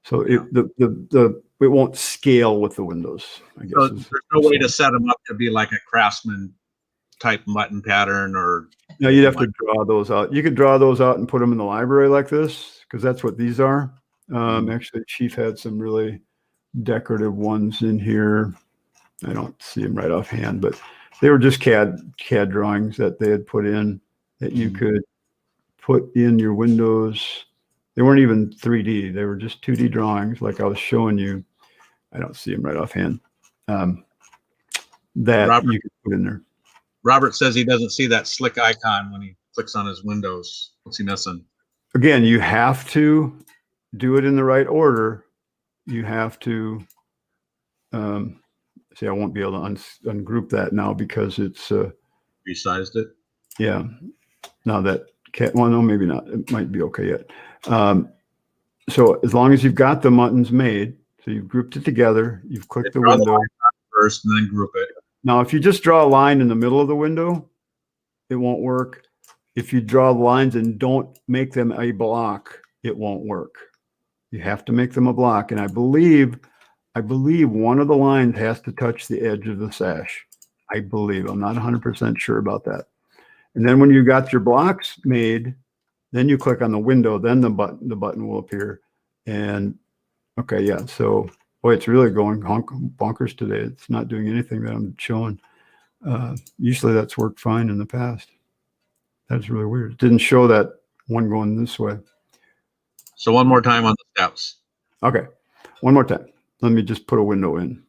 So it won't scale with the windows, I guess. So there's no way to set them up to be like a Craftsman type button pattern, or no, you'd have to draw those out. You could draw those out and put them in the library like this, because that's what these are. Actually, Chief had some really decorative ones in here. I don't see them right offhand, but they were just CAD drawings that they had put in that you could put in your windows. They weren't even 3D. They were just 2D drawings like I was showing you. I don't see them right offhand. That Robert, you could put in there. Robert says he doesn't see that slick icon when he clicks on his windows. What's he missing? Again, you have to do it in the right order. You have to see, I won't be able to ungroup that now because it's resized it. Yeah. Now that well, no, maybe not. It might be okay yet. So as long as you've got the muttons made, so you've grouped it together, you've clicked the window first and then group it. Now, if you just draw a line in the middle of the window, it won't work. If you draw the lines and don't make them a block, it won't work. You have to make them a block. And I believe one of the lines has to touch the edge of the sash. I believe. I'm not 100% sure about that. And then when you got your blocks made, then you click on the window, then the button will appear. And okay, yeah. So boy, it's really going bonkers today. It's not doing anything that I'm showing. Usually that's worked fine in the past. That's really weird. It didn't show that one going this way. So one more time on the steps. Okay, one more time. Let me just put a window in.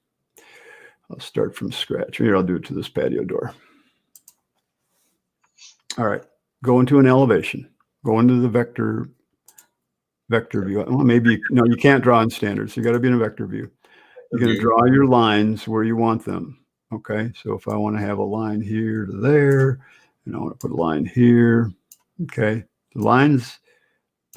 I'll start from scratch. Here, I'll do it to this patio door. All right, go into an elevation. Go into the vector view. Well, maybe, no, you can't draw in standard, so you got to be in a vector view. You're going to draw your lines where you want them. Okay, so if I want to have a line here to there, and I want to put a line here, okay, the lines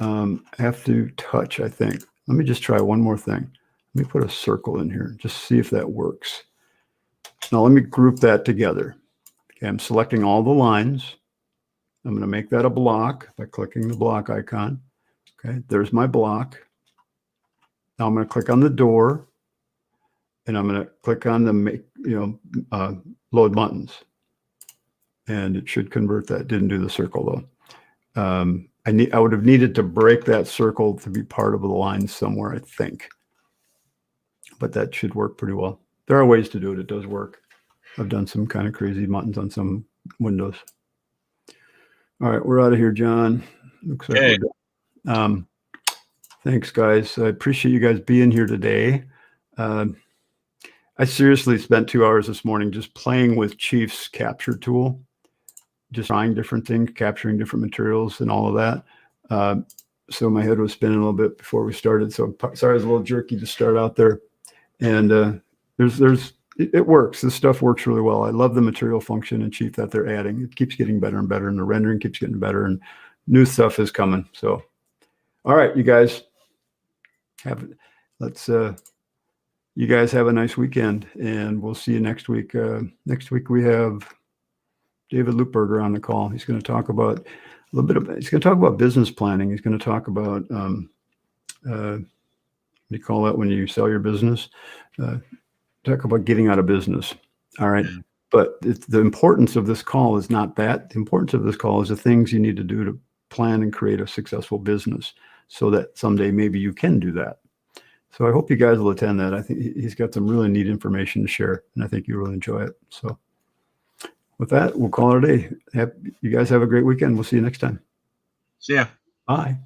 have to touch, I think. Let me just try one more thing. Let me put a circle in here, just see if that works. Now let me group that together. Okay, I'm selecting all the lines. I'm going to make that a block by clicking the block icon. Okay, there's my block. Now I'm going to click on the door, and I'm going to click on the load buttons, and it should convert that. Didn't do the circle though. I would have needed to break that circle to be part of the line somewhere, I think, but that should work pretty well. There are ways to do it. It does work. I've done some kind of crazy buttons on some windows. All right, we're out of here, John. Looks like we're done. Thanks, guys. I appreciate you guys being here today. I seriously spent 2 hours this morning just playing with Chief's capture tool, just trying different things, capturing different materials and all of that. So my head was spinning a little bit before we started. So sorry, I was a little jerky to start out there. And it works. This stuff works really well. I love the material function in Chief that they're adding. It keeps getting better and better, and the rendering keeps getting better, and new stuff is coming. So, all right, you guys you guys have a nice weekend, and we'll see you next week. Next week we have David Lupberger on the call. He's going to talk about he's going to talk about business planning. He's going to talk about what do you call that when you sell your business? Talk about getting out of business. All right. But the importance of this call is not that. The importance of this call is the things you need to do to plan and create a successful business so that someday maybe you can do that. So I hope you guys will attend that. I think he's got some really neat information to share, and I think you'll really enjoy it. So with that, we'll call it a day. You guys have a great weekend. We'll see you next time. See ya. Bye.